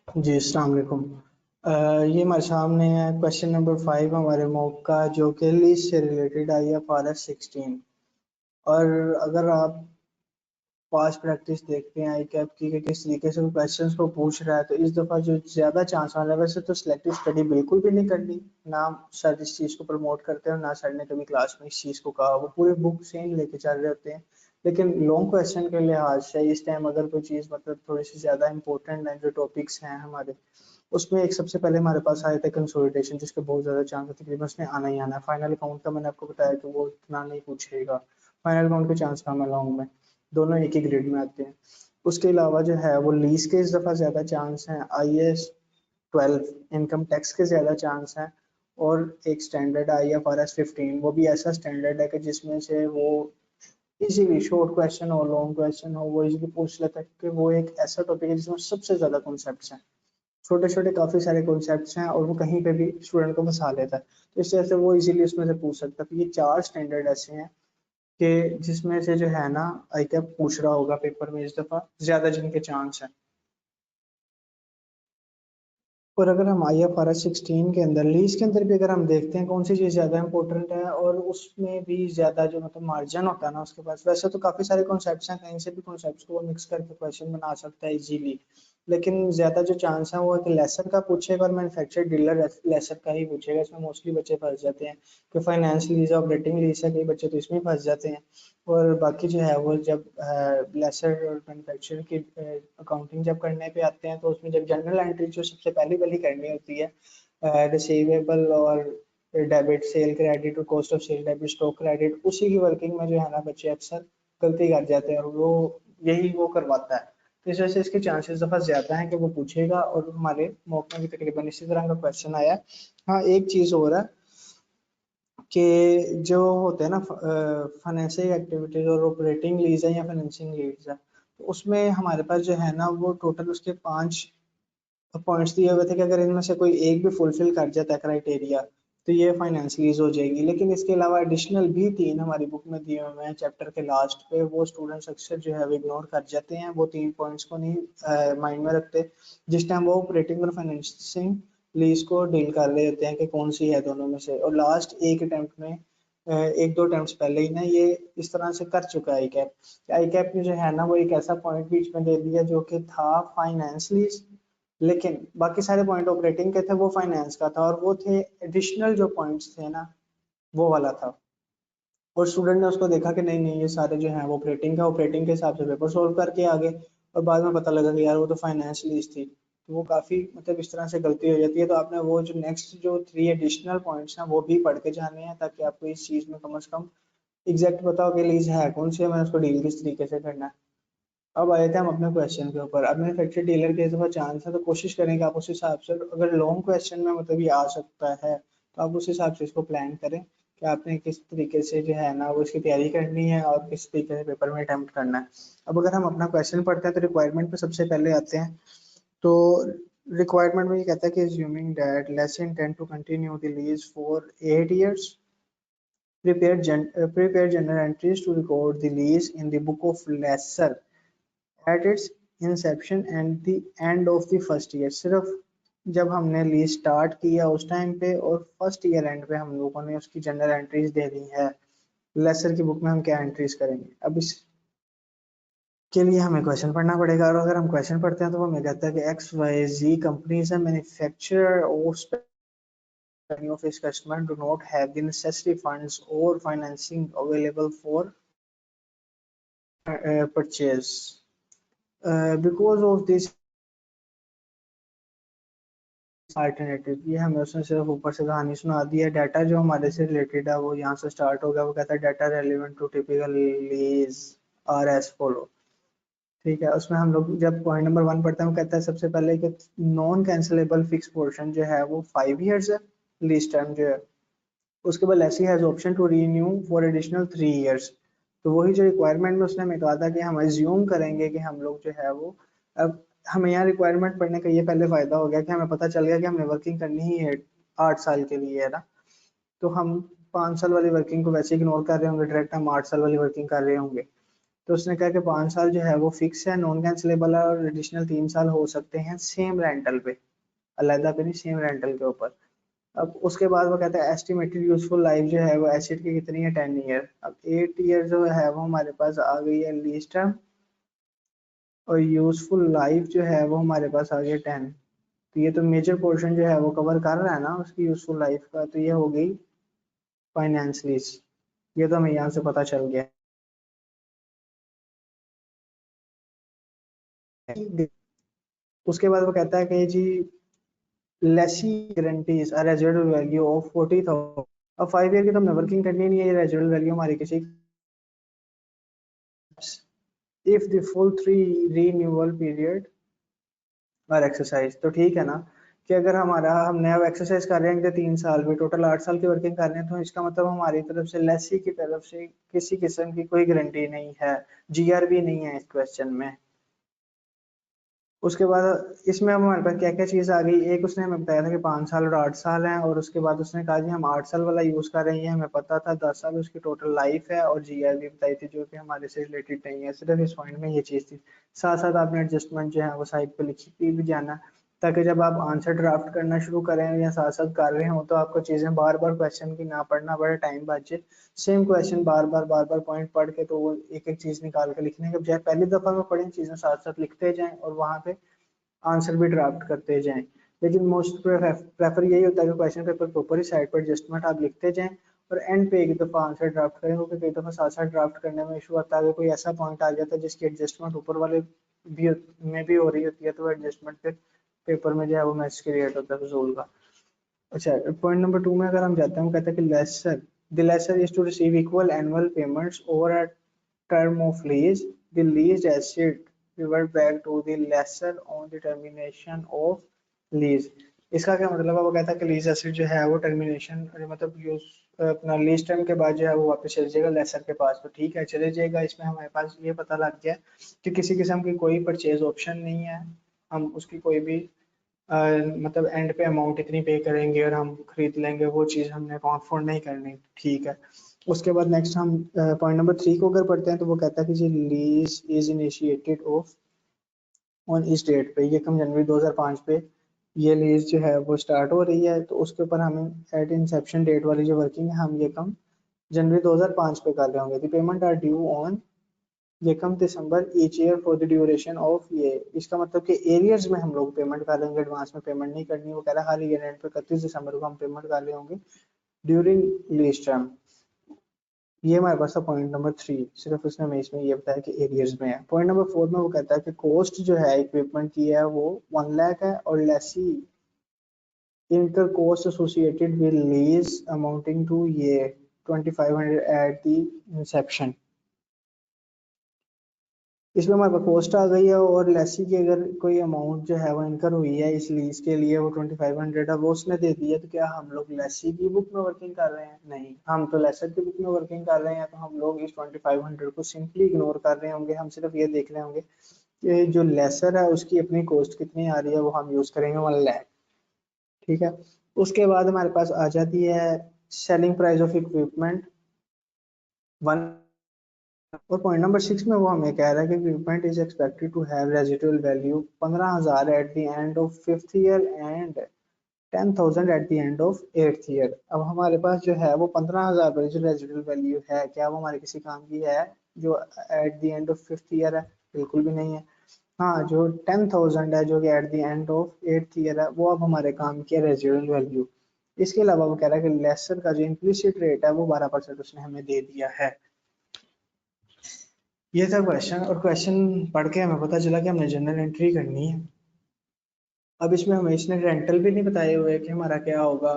जी, अस्सलाम वालेकुम। ये हमारे सामने है क्वेश्चन नंबर 5 हमारे मॉक का, जो कि लीज से रिलेटेड आई है फॉरेस्ट 16। और अगर आप पास्ट प्रैक्टिस देखते हैं आई कैप की कि किस तरीके से वो क्वेश्चंस को पूछ रहा है, तो इस दफ़ा जो ज़्यादा चांस वाला है, वैसे तो सिलेक्टिव स्टडी बिल्कुल भी नहीं करनी, ना सर इस चीज़ को प्रमोट करते हैं और ना सर ने कभी क्लास में इस चीज़ को कहा। वो पूरे बुक से ही लेके चल रहे होते हैं। लेकिन लॉन्ग क्वेश्चन के लिहाज से इस टाइम अगर कोई चीज़ मतलब थोड़ी सी ज़्यादा इंपॉर्टेंट है, जो टॉपिक्स हैं हमारे, उसमें एक सबसे पहले हमारे पास आया था कंसोलिडेशन, जिसके बहुत ज़्यादा चांस है, तकरीबन उसने आना ही आना है। फाइनल अकाउंट का मैंने आपको बताया कि वो इतना नहीं पूछेगा। फाइनल अकाउंट के चांस कम है लॉन्ग में, दोनों एक ही ग्रेड में आते हैं। उसके अलावा जो है वो लीज के इस दफ़ा ज़्यादा चांस हैं, IAS 12 इनकम टैक्स के ज़्यादा चांस हैं, और एक स्टैंडर्ड IFRS 15, वो भी ऐसा स्टैंडर्ड है कि जिसमें से वो इजीली शॉर्ट क्वेश्चन हो लॉन्ग क्वेश्चन हो वो इजीली पूछ लेता है, क्योंकि वो एक ऐसा टॉपिक है जिसमें सबसे ज़्यादा कॉन्सेप्ट्स हैं। छोटे छोटे काफी सारे कॉन्सेप्ट्स हैं और वो कहीं पे भी स्टूडेंट को फंसा लेता है, तो इस तरह से वो इजीली उसमें से पूछ सकता है। तो ये चार स्टैंडर्ड ऐसे हैं कि जिसमें से जो है ना आई कैप पूछ रहा होगा पेपर में इस दफा, ज्यादा जिनके चांस है। और अगर हम IFRS 16 के अंदर लीज के अंदर भी अगर हम देखते हैं कौन सी चीज़ ज़्यादा इंपॉर्टेंट है, और उसमें भी ज़्यादा जो मतलब मार्जिन होता है ना उसके पास, वैसे तो काफ़ी सारे कॉन्सेप्ट्स हैं, कहीं से भी कॉन्सेप्ट्स को वो मिक्स करके क्वेश्चन बना सकता है इजीली। लेकिन ज़्यादा जो चांस है वो है कि लेसर का पूछेगा और मैन्युफैक्चर डीलर लेसर का ही पूछेगा। इसमें मोस्टली बच्चे फंस जाते हैं कि फाइनेंस लीज ऑपरेटिंग लीज है, कई बच्चे तो इसमें फंस जाते हैं। और बाकी जो है वो जब लेसर और मैन्युफैक्चर की अकाउंटिंग जब करने पे आते हैं, तो उसमें जब जनरल एंट्री जो सबसे पहली वाली करनी होती है, रिसीवेबल और डेबिट, सेल क्रेडिट और cost of sale debit, stock credit, उसी की वर्किंग में जो है ना बच्चे अक्सर गलती कर जाते हैं, और वो यही वो करवाता है। तो इस वजह से इसके चांसेस दफा ज्यादा हैं कि वो पूछेगा, और हमारे मॉक में भी तकरीबन इसी तरह का क्वेश्चन आया है। हाँ, एक चीज और है कि जो होते हैं ना फाइनेंशियल एक्टिविटीज और ऑपरेटिंग लीज है या फाइनेंसिंग लीज है, तो उसमें हमारे पास जो है ना वो टोटल उसके 5 पॉइंट्स दिए हुए थे कि अगर इनमें से कोई एक भी फुलफिल कर जाता है क्राइटेरिया, तो ये फाइनेंस लीज हो जाएगी। लेकिन इसके अलावा एडिशनल भी 3 हमारी बुक में दिए हुए हैं चैप्टर के लास्ट पे, वो स्टूडेंट्स अक्सर जो है वो इग्नोर कर जाते हैं, वो 3 पॉइंट्स को नहीं माइंड में रखते जिस टाइम वो ऑपरेटिंग और फाइनेंसिंग लीज को डील कर रहे होते हैं कि कौन सी है दोनों में से। और लास्ट एक अटेम्प्ट में एक दो अटेम्प्ट पहले ही ना ये इस तरह से कर चुका है आई कैप ने जो है ना वो एक ऐसा पॉइंट बीच में दे दिया जो कि था फाइनेंस लीज, लेकिन बाकी सारे पॉइंट ऑपरेटिंग के थे, वो फाइनेंस का था, और वो थे एडिशनल जो पॉइंट्स थे ना, वो वाला था। और स्टूडेंट ने उसको देखा कि नहीं नहीं ये सारे जो हैं वो ऑपरेटिंग का, ऑपरेटिंग के हिसाब से पेपर सोल्व करके आगे, और बाद में पता लगा कि यार वो तो फाइनेंस लीज थी। तो वो काफी मतलब इस तरह से गलती हो जाती है। तो आपने वो जो नेक्स्ट जो 3 एडिशनल पॉइंट्स हैं वो भी पढ़ के जाने हैं, ताकि आपको इस चीज में कम से कम एग्जैक्ट पता हो कि लीज है कौन सी है, मैंने उसको डील किस तरीके से करना है। अब आए थे हम अपने क्वेश्चन के ऊपर। अब मैन्युफैक्चर डीलर के इस चांस है, तो कोशिश करें कि आप उस हिसाब से, अगर लॉन्ग क्वेश्चन में मतलब ये आ सकता है, तो आप उस हिसाब से इसको प्लान करें कि आपने किस तरीके से जो है ना वो इसकी तैयारी करनी है और किस तरीके से पेपर में अटेम्प्ट करना है। अब अगर हम अपना क्वेश्चन पढ़ते हैं तो रिक्वायरमेंट पे सबसे पहले आते हैं। तो रिक्वायरमेंट में ये कहता है कि assuming that lessee intend to continue the lease for 8 years, prepare general entries to record the lease in the book of lessor at its Inception and the end of the first year. सिर्फ जब हमने lease start किया उस time पे और first year and पे हम लोगों ने उसकी जनरल एंट्रीज दे दी है। लेसर की बुक में हम क्या एंट्रीज करेंगे, अब इसके लिए हमें क्वेश्चन पढ़ना पड़ेगा। और अगर हम क्वेश्चन पढ़ते हैं तो वो हमें कहता है कि XYZ कंपनीज है मैन्युफैक्चरर और many of its customers do not have the necessary funds or financing available for purchase. Because of this alternative, ये हमें उसने सिर्फ ऊपर से कहानी सुना दी है। डाटा जो हमारे से रिलेटेड है वो यहाँ से स्टार्ट हो गया। वो कहता है data relevant to typical lease are as follow. ठीक है, उसमें हम लोग जब पॉइंट नंबर 1 पढ़ते हैं वो कहता है सबसे पहले कि नॉन कैंसिलेबल फिक्स पोर्शन जो है वो 5 ईयर्स है, लीज टर्म जो है। उसके बाद lessee has option to renew for additional 3 years. तो वही जो रिक्वायरमेंट में उसने हमें कहा था कि हम एज्यूम करेंगे कि हम लोग जो है वो, अब हमें यहाँ रिक्वायरमेंट पढ़ने का ये पहले फायदा हो गया कि हमें पता चल गया कि हमें वर्किंग करनी ही है 8 साल के लिए, है ना। तो हम 5 साल वाली वर्किंग को वैसे इग्नोर कर रहे होंगे, डायरेक्ट हम 8 साल वाली वर्किंग कर रहे होंगे। तो उसने कहा कि 5 साल जो है वो फिक्स है, नॉन कैंसिलेबल है, और एडिशनल 3 साल हो सकते हैं सेम रेंटल पे, अलहदा पे नहीं, सेम रेंटल के ऊपर। अब उसके बाद वो कहता है एस्टिमेटेड यूजफुल लाइफ जो है वो एसेट की कितनी है, 10 ईयर। अब 8 ईयर जो है वो हमारे पास आ गई है लीज टर्म, और यूजफुल लाइफ जो है वो हमारे पास आ गई 10। तो ये तो मेजर पोर्शन जो है वो कवर कर रहा है ना उसकी यूजफुल लाइफ का, तो ये हो गई फाइनेंस लीज। ये तो हमें यहाँ से पता चल गया है। उसके बाद वो कहता है कि जी lessee guarantees a residual value of 40,000। अब 5 ईयर की तो हमने वर्किंग करनी नहीं है, ये रेजिडुअल वैल्यू हमारी किसी if the full 3 renewal period और एक्सरसाइज, तो ठीक है ना कि अगर हमारा हमने अब एक्सरसाइज कर रहे हैं 3 साल में, टोटल 8 साल की वर्किंग कर रहे हैं, तो इसका मतलब हमारी तरफ से लेसी की तरफ से किसी किस्म की कोई गारंटी नहीं है, जीआर भी नहीं है इस क्वेश्चन में। उसके बाद इसमें अब हमारे पास क्या क्या चीज़ आ गई, एक उसने हमें बताया था कि 5 साल और 8 साल हैं, और उसके बाद उसने कहा जी हम 8 साल वाला यूज़ कर रहे हैं, हमें पता था 10 साल उसकी टोटल लाइफ है, और जीआर भी बताई थी जो कि हमारे से रिलेटेड नहीं है, सिर्फ इस पॉइंट में ये चीज़ थी। साथ साथ आपने एडजस्टमेंट जो है वो साइड पे लिखी भी जाना, ताकि जब आप आंसर ड्राफ्ट करना शुरू करें या साथ साथ कर रहे हो तो आपको चीज़ें बार बार क्वेश्चन की ना पढ़ना पड़े, टाइम बचे। सेम क्वेश्चन बार बार पॉइंट पढ़ के तो वो एक एक चीज़ निकाल के लिखने के बजाय पहली दफ़ा में पढ़ें, चीज़ें साथ साथ लिखते जाएं और वहाँ पे आंसर भी ड्राफ्ट करते जाएं। लेकिन मोस्ट प्रेफर यही होता है कि क्वेश्चन पेपर के ऊपर ही साइड पर एडजस्टमेंट आप लिखते जाएं, और एंड पे एक दफ़ा आंसर ड्राफ्ट करें, क्योंकि कई दफ़ा साथ साथ ड्राफ्ट करने में इशू आता है कि कोई ऐसा पॉइंट आ जाता है जिसकी एडजस्टमेंट ऊपर वाले भी में भी हो रही होती है, तो वो एडजस्टमेंट फिर पेपर में जो है वो मैच क्रिएट होता है फजूल का। अच्छा, पॉइंट नंबर 2 में अगर हम जाते हैं, हम कहते हैं कि lessor the lessor is to receive equal annual payments over a term of lease, the leased asset revert back to the lessor on the termination of lease। इसका क्या मतलब है, वो कहता है कि लीज एसेट जो है वो टर्मिनेशन मतलब यूज अपना लीज टाइम के बाद जो है वो वापस चले जाएगा लेसर के पास, तो ठीक है चले जाएगा। इसमें हमारे पास ये पता लग गया कि किसी किस्म की कोई परचेज ऑप्शन नहीं है, हम उसकी कोई भी मतलब एंड पे अमाउंट इतनी पे करेंगे और हम खरीद लेंगे, वो चीज़ हमने अफोर्ड नहीं करनी, ठीक है। उसके बाद नेक्स्ट हम पॉइंट नंबर 3 को अगर पढ़ते हैं, तो वो कहता है कि जी lease is initiated of on इस डेट पे, ये कम जनवरी 2005 पे ये लीज जो है वो स्टार्ट हो रही है, तो उसके ऊपर हमें एट इंसेप्शन डेट वाली जो वर्किंग है हम ये कम जनवरी 2005 पे कर रहे होंगे। The payment are due on ये कम December each year for the duration of ये। इसका मतलब कि एरियर्स में हम लोग पेमेंट कर रहे होंगे, एडवांस में पेमेंट नहीं करनी। वो कह रहा है हर ईयर एंड पे 31 दिसंबर को हम पेमेंट कर रहे होंगे ड्यूरिंग लीज टर्म। ये हमारे पास था पॉइंट नंबर 3, सिर्फ उसने हमें इसमें ये बताया कि एरियर्स में है। पॉइंट नंबर 4 में वो कहता है कि कॉस्ट जो है इक्विपमेंट की है वो 1 लाख है, और Lesi incur costs associated with lease amounting to ये 2500 at the inception। इसमें हमारे पास कॉस्ट आ गई है, और लेसी की अगर कोई अमाउंट जो है वो इनकर हुई है इस लीज के लिए वो 2500 है, वो उसने दे दी है, तो क्या हम लोग लेसी की बुक में वर्किंग कर रहे हैं? नहीं, हम तो लेसर की बुक में वर्किंग कर रहे हैं, तो हम लोग इस 2500 को सिंपली इग्नोर कर रहे होंगे। हम सिर्फ ये देख रहे होंगे कि जो लेसर है उसकी अपनी कॉस्ट कितनी आ रही है, वो हम यूज करेंगे 1 लाख, ठीक है। उसके बाद हमारे पास आ जाती है सेलिंग प्राइस ऑफ इक्विपमेंट 1। और पॉइंट नंबर 6 में वो हमें कह रहा है कि equipment is expected to have residual value 15,000 at the end of 5th year and 10,000 at the end of 8th year. अब हमारे पास जो है वो 15,000 पर जो रेजिडुअल वैल्यू है, क्या वो हमारे किसी काम की है जो eight the end of 5th year है? बिल्कुल भी नहीं है। हाँ, जो 10,000 है जो कि eight the end of 8th year है, वो अब हमारे काम की है रेजिडुअल वैल्यू। इसके अलावा वो कह रहा है कि लेसर का जो इम्प्लिसिट रेट है वो 12% उसने हमें दे दिया है। ये था क्वेश्चन, और क्वेश्चन पढ़ के हमें पता चला कि हमने जनरल एंट्री करनी है। अब इसमें हमें इसने रेंटल भी नहीं बताए हुए कि हमारा क्या होगा,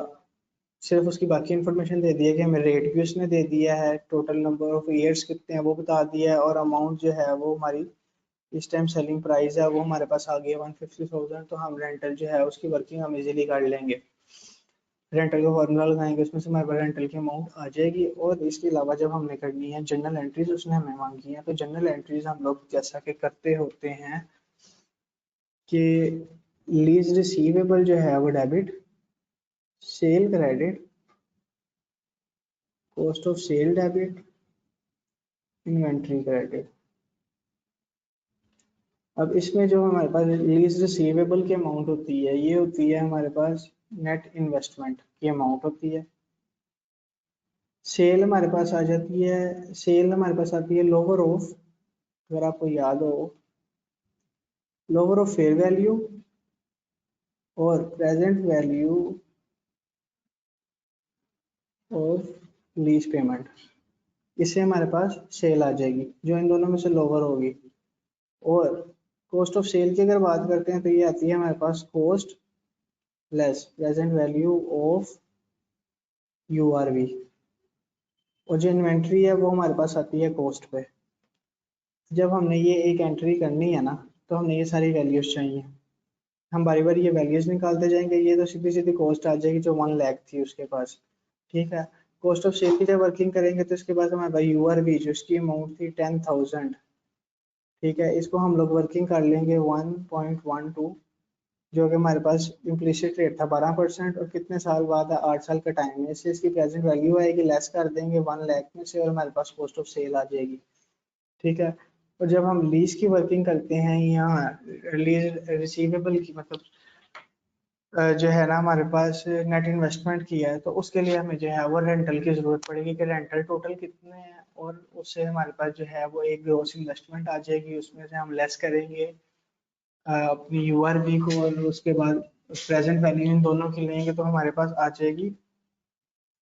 सिर्फ उसकी बाकी इन्फॉर्मेशन दे दी है कि हमें रेट भी उसने दे दिया है, टोटल नंबर ऑफ ईयर्स कितने हैं वो बता दिया है, और अमाउंट जो है वो हमारी इस टाइम सेलिंग प्राइस है वो हमारे पास आ गई है 150,000। तो हम रेंटल जो है उसकी वर्किंग हम इजीली कर लेंगे, रेंटल का फॉर्मूला लगाएंगे उसमें से हमारे पास रेंटल की अमाउंट आ जाएगी। और इसके अलावा जब हमने करनी है जनरल एंट्रीज उसने हमें मांगी है, तो जनरल एंट्रीज हम लोग जैसा कि करते होते हैं कि लीज रिसीवेबल जो है वो debit, sale credit, cost of sale debit, inventory credit. अब इसमें जो हमारे पास लीज रिसीवेबल की अमाउंट होती है, ये होती है हमारे पास नेट इन्वेस्टमेंट की अमाउंट होती है। सेल हमारे पास आ जाती है, सेल हमारे पास आती है लोअर ऑफ, अगर आपको याद हो, लोअर ऑफ फेयर वैल्यू और present value of lease payment, इससे हमारे पास सेल आ जाएगी जो इन दोनों में से लोअर होगी। और कॉस्ट ऑफ सेल की अगर बात करते हैं तो ये आती है हमारे पास cost less present value of URV, और जो इन्वेंट्री है वो हमारे पास आती है कॉस्ट पे। जब हमने ये एक एंट्री करनी है ना, तो हमें ये सारी वैल्यूज चाहिए, हम बारी बारी ये वैल्यूज निकालते जाएंगे। ये तो सीधी सीधी कॉस्ट आ जाएगी जो 1 लाख थी उसके पास, ठीक है। कॉस्ट ऑफ सेल की जब वर्किंग करेंगे तो इसके बाद हमारे पास यूआरवी जो इसकी अमाउंट थी 10,000, ठीक है, इसको हम लोग वर्किंग कर लेंगे 1.12, जो कि हमारे पास इम्प्लिसिट रेट था 12%, और कितने साल बाद है, 8 साल का टाइम है, इससे इसकी प्रेजेंट वैल्यू आएगी, लेस कर देंगे 1 लाख में से, और हमारे पास कॉस्ट ऑफ सेल आ जाएगी, ठीक है। और जब हम लीज की वर्किंग करते हैं, यहाँ लीज रिसीवेबल की मतलब जो है ना हमारे पास नेट इन्वेस्टमेंट किया है, तो उसके लिए हमें जो है वो रेंटल की जरूरत पड़ेगी कि रेंटल टोटल कितने हैं, और उससे हमारे पास जो है वो एक ग्रॉस इन्वेस्टमेंट आ जाएगी, उसमें से हम लेस करेंगे अपनी यूआरबी को, और उसके बाद प्रेजेंट वैल्यू इन दोनों की लेंगे तो हमारे पास आ जाएगी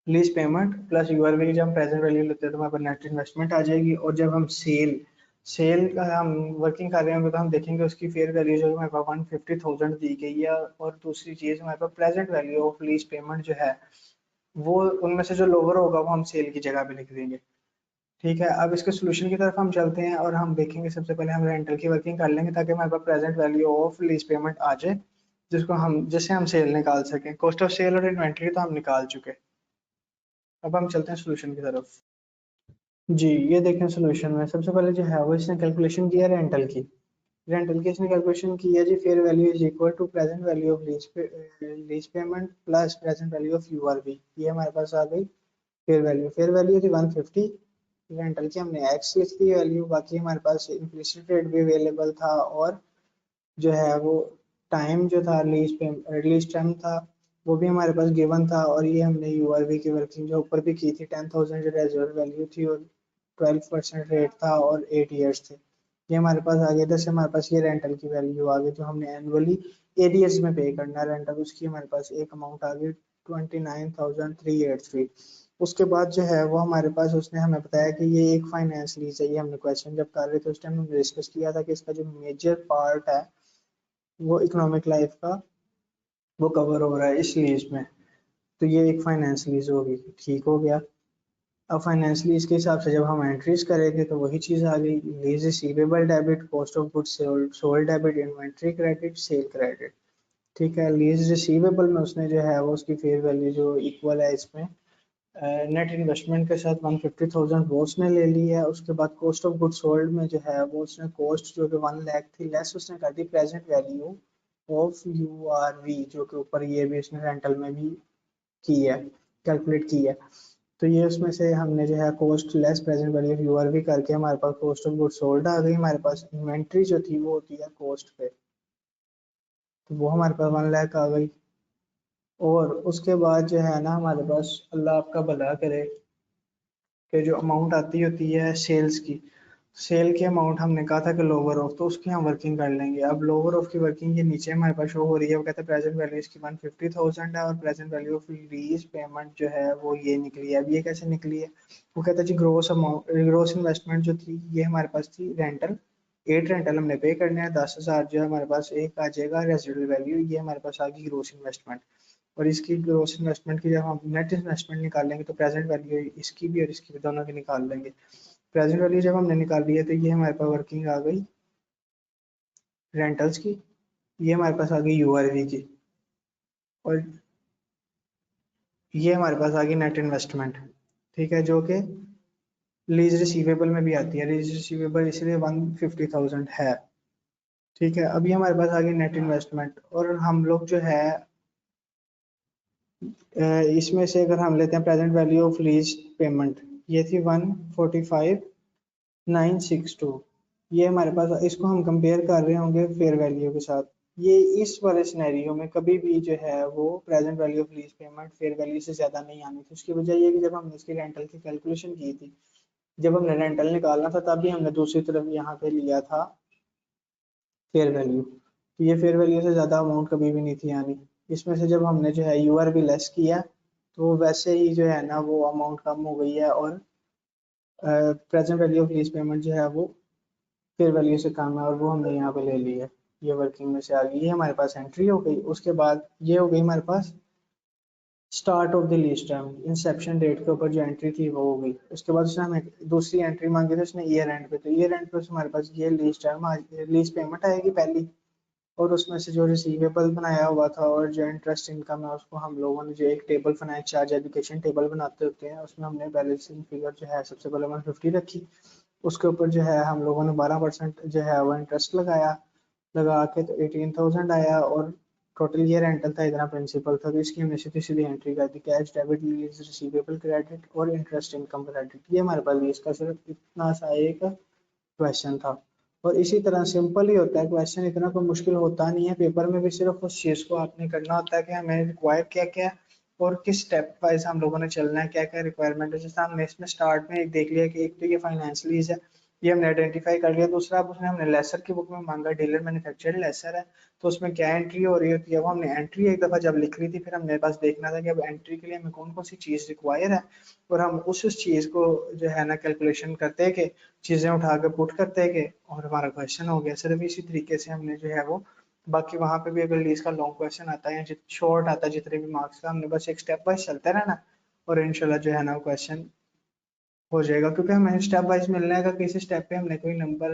लीज पेमेंट प्लस यूआरबी की। जब हम प्रेजेंट वैल्यू लेते हैं तो हमारे पास नेट इन्वेस्टमेंट आ जाएगी। और जब हम सेल सेल का हम वर्किंग कर रहे होंगे तो हम देखेंगे उसकी फेयर वैल्यू जो हमारे पास 150,000 दी गई है, और दूसरी चीज हमारे पास present value of lease payment जो है वो उनमें से जो लोअर होगा वो हम सेल की जगह पे लिख देंगे, ठीक है। अब इसके सोल्यूशन की तरफ हम चलते हैं और हम देखेंगे, सबसे पहले हम रेंटल की वर्किंग कर लेंगे ताकि हमारे पास present value of lease payment आ जाए, जिससे हम सेल निकाल सकें। कॉस्ट ऑफ सेल और इन्वेंट्री तो हम निकाल चुके। अब हम चलते हैं सोल्यूशन की तरफ। जी, ये देखें सोल्यूशन में सबसे पहले जो है वो इसने कैलकुलेशन किया रेंटल की। रेंटल की इसने कैलकुलेशन की है जी, fair value is equal to present value of lease payment plus present value of URB, ये हमारे पास आ गई फेयर वैल्यू थी 150, रेंटल की हमने एक्स लिख दी वैल्यू, बाकी हमारे पास इम्प्लिसिट रेट भी अवेलेबल था, और जो है वो टाइम जो था लीज टाइम था वो भी हमारे पास गिवन था, और ये हमने यूआरवी की वर्किंग जो ऊपर भी की थी 10,000 जो रेजर्व वैल्यू थी, और 12% रेट था, और 8 ईयर्स थे। ये हमारे पास आ गया, जैसे हमारे पास ये रेंटल की वैल्यू आ गई जो हमने एनुअली एरियर्स में पे करना है रेंटल, उसकी हमारे पास एक अमाउंट आ गई 29,383। उसके बाद जो है वो हमारे पास उसने हमें बताया कि ये एक फाइनेंस लीज है। ये हमने क्वेश्चन जब कर रहे थे उस टाइम हमने डिस्कस किया था कि इसका जो मेजर पार्ट है वो इकोनॉमिक लाइफ का वो कवर हो रहा है इस लीज में, तो ये एक फाइनेंस लीज होगी, ठीक हो गया। अब फाइनेंस लीज के हिसाब से जब हम एंट्रीज करेंगे तो वही चीज आ गई, lease receivable debit, cost of goods sold debit, inventory credit, cell credit, ठीक है। लीज रिसीवेबल में उसने जो है वो उसकी फेयर वैल्यू जो इक्वल है इसमें नेट इन्वेस्टमेंट के साथ 150,000 वो उसने ले ली है। उसके बाद कॉस्ट ऑफ गुड सोल्ड में जो है वो उसने कॉस्ट जो कि 1 लाख थी लेस उसने कर दी प्रेजेंट वैल्यू ऑफ यूआरवी, जो कि ऊपर ये भी इसने रेंटल में भी की है, कैलकुलेट की है। तो ये उसमें से हमने जो है cost less present value of URV करके हमारे पास कॉस्ट ऑफ गुड सोल्ड आ गई। हमारे पास इन्वेंट्री जो थी वो होती है कॉस्ट पे, तो वो हमारे पास 1 लाख आ गई। और उसके बाद जो है ना हमारे पास, अल्लाह आपका भला करे, कि जो अमाउंट आती होती है सेल्स की, सेल की अमाउंट हमने कहा था कि लोअर ऑफ, तो उसकी हम वर्किंग कर लेंगे। अब लोअर ऑफ की वर्किंग ये नीचे हमारे पास शो हो रही है, वो कहते हैं प्रेजेंट वैल्यू इसकी 150,000 है, और present value of lease payment जो है वो ये निकली है। अब ये कैसे निकली है, वो कहता है जी ग्रोस अमाउंट, ग्रोस इन्वेस्टमेंट जो थी ये हमारे पास थी रेंटल, 8 रेंटल हमने पे करने हैं, 10,000 जो है हमारे पास एक आ जाएगा रेजिडुअल वैल्यू, ये हमारे पास आ गई ग्रोस इन्वेस्टमेंट। और इसकी ग्रोस इन्वेस्टमेंट की जब हम नेट इन्वेस्टमेंट निकालेंगे तो प्रेजेंट वैल्यू इसकी भी और इसकी भी दोनों की निकाल लेंगे। प्रेजेंट वैल्यू जब हमने निकाल ली है तो ये हमारे पास वर्किंग आ गई रेंटल्स की, ये हमारे पास आ गई यूआरवी की, और ये हमारे पास आ गई नेट इन्वेस्टमेंट, ठीक है, जो कि लीज रिसीवेबल में भी आती है। लीज रिसीवेबल इसलिए 150,000 है, ठीक है। अभी हमारे पास आ गई नेट इन्वेस्टमेंट, और हम लोग जो है इसमें से अगर हम लेते हैं present value of lease payment, ये थी 145,962, ये हमारे पास, इसको हम कंपेयर कर रहे होंगे फेयर वैल्यू के साथ। ये इस वाले सिनेरियो में कभी भी जो है वो present value of lease payment fair value से ज़्यादा नहीं आनी थी। उसकी वजह ये कि जब हमने इसकी रेंटल की कैलकुलेशन की थी, जब हमने रेंटल निकालना था तब भी हमने दूसरी तरफ यहाँ पे लिया था फेयर वैल्यू। तो ये फेयर वैल्यू से ज़्यादा अमाउंट कभी भी नहीं थी आनी। इसमें से जब हमने जो है यूआर भी लेस किया, तो वैसे ही जो है ना वो अमाउंट कम हो गई है, और present value of lease payment जो है वो फेयर वैल्यू से कम है, और वो हमने यहाँ पे ले ली है। ये वर्किंग में से आ गई, ये हमारे पास एंट्री हो गई। उसके बाद ये हो गई हमारे पास start of the lease term, inception date के ऊपर जो एंट्री थी वो हो गई। उसके बाद उसने हमें दूसरी एंट्री मांगी थी उसने ईयर एंड पे, तो ईयर एंड पे हमारे पास ये लीज टर्म लीज पेमेंट आएगी पहली, और उसमें से जो रिसीवेबल बनाया हुआ था और जो इंटरेस्ट इनकम है उसको हम लोगों ने जो एक टेबल बनाया, चार्ज एजुकेशन टेबल बनाते होते हैं, उसमें हमने बैलेंसिंग फिगर जो है सबसे पहले 150 रखी। उसके ऊपर जो है हम लोगों ने 12% जो है वो इंटरेस्ट लगाया, लगा के तो 18,000 आया, और टोटल ये रेंटल था, इतना प्रिंसिपल था। तो इसकी हमने सीधी सीधी एंट्री कर दी, cash debit lease receivable credit और इंटरेस्ट इनकम क्रेडिट। ये हमारे पास इसका सिर्फ इतना सा एक क्वेश्चन था। और इसी तरह सिंपल ही होता है क्वेश्चन, इतना कोई मुश्किल होता नहीं है। पेपर में भी सिर्फ उस चीज़ को आपने करना होता है कि हमें रिक्वायर क्या क्या है और किस स्टेप वाइज हम लोगों ने चलना है, क्या क्या रिक्वायरमेंट है। जैसे हमने इसमें स्टार्ट में एक देख लिया कि एक तो ये फाइनेंस लीज है, ये हमने आइडेंटिफाई कर लिया। दूसरा अब उसने हमने लेसर की बुक में मांगा, डीलर मैन्युफैक्चर्ड लेसर है, तो उसमें क्या एंट्री हो रही होती है वो हमने एंट्री एक दफ़ा जब लिख ली थी, फिर हमने पास देखना था कि अब एंट्री के लिए हमें कौन कौन सी चीज़ रिक्वायर है, और हम उस चीज़ को जो है ना कैलकुलेशन करते कि चीज़ें उठा के पुट करते गए, और हमारा क्वेश्चन हो गया। सिर्फ इसी तरीके से हमने जो है वो, बाकी वहां पे भी अगर लीज का लॉन्ग क्वेश्चन आता है या शॉर्ट आता है, जितने भी मार्क्स का, हमने बस एक स्टेप वाइज चलते रहना, और इंशाल्लाह जो है ना क्वेश्चन हो जाएगा। क्योंकि हमें स्टेप वाइज मिलने का, किसी स्टेप पे हमने कोई नंबर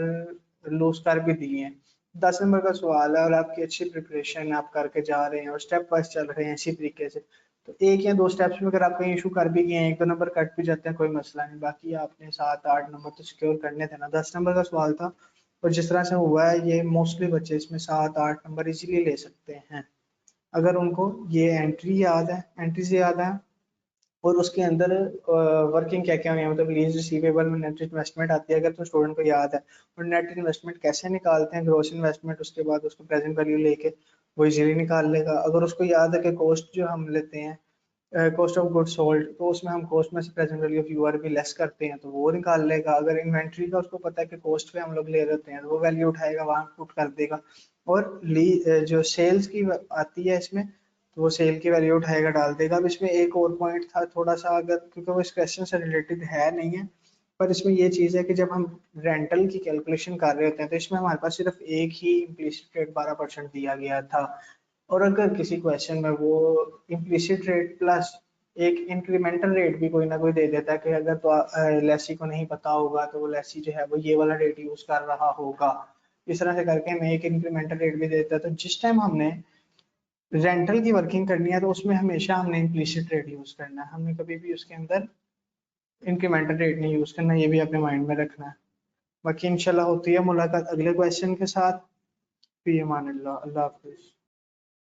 लूज कर भी दिए हैं। 10 नंबर का सवाल है और आपकी अच्छी प्रिपरेशन आप करके जा रहे हैं और स्टेप वाइज चल रहे हैं इसी तरीके से, तो एक या दो स्टेप्स में अगर आप कहीं इशू कर भी गए हैं, एक दो नंबर कट भी जाते हैं, कोई मसला नहीं। बाकी आपने 7-8 नंबर तो सिक्योर करने थे ना। 10 नंबर का सवाल था, और जिस तरह से हुआ है ये मोस्टली बच्चे इसमें 7-8 नंबर इजीली ले सकते हैं, अगर उनको ये एंट्री याद है, एंट्री से याद है, और उसके अंदर वर्किंग क्या क्या हुई है, मतलब लीज रिसीवेबल में नेट इन्वेस्टमेंट आती है अगर तो स्टूडेंट को याद है, और नेट इन्वेस्टमेंट कैसे निकालते हैं, ग्रोस इन्वेस्टमेंट, उसके बाद उसको प्रेजेंट वैल्यू लेके वो इजीली निकाल लेगा। अगर उसको याद है कि कॉस्ट जो हम लेते हैं, कॉस्ट ऑफ गुड सोल्ड, तो उसमें हम कॉस्ट में से प्रेजेंट वैल्यू ऑफ यूआर भी लेस करते हैं तो वो निकाल लेगा। अगर इन्वेंट्री का उसको पता है कि कॉस्ट पे हम लोग ले रहे होते हैं तो वो वैल्यू उठाएगा, वहां पुट कर देगा। और जो सेल्स की आती है इसमें, तो वो सेल की वैल्यू उठाएगा, डाल देगा। अब इसमें एक और पॉइंट था थोड़ा सा, अगर क्योंकि वो इस क्वेश्चन से रिलेटेड है नहीं है, पर इसमें ये चीज़ है कि जब हम रेंटल की कैलकुलेशन कर रहे होते हैं तो इसमें हमारे पास सिर्फ एक ही इम्प्लिसिट रेट 12% दिया गया था, और अगर किसी क्वेश्चन में वो इम्प्लिसिट रेट प्लस एक इंक्रीमेंटल रेट भी कोई ना कोई दे देता है कि अगर तो लेसी को नहीं पता होगा तो वो लेसी जो है वो ये वाला रेट यूज कर रहा होगा, इस तरह से करके हमें एक इंक्रीमेंटल रेट भी देता है। तो जिस टाइम हमने रेंटल की वर्किंग करनी है तो उसमें हमेशा हमने इम्प्लिसिट रेट यूज करना है, हमने कभी भी उसके अंदर इंक्रीमेंटल रेट नहीं यूज करना, ये भी अपने माइंड में रखना है। बाकी इंशाल्लाह होती है मुलाकात अगले क्वेश्चन के साथ। फी अमान अल्लाह, अल्लाह हाफिज।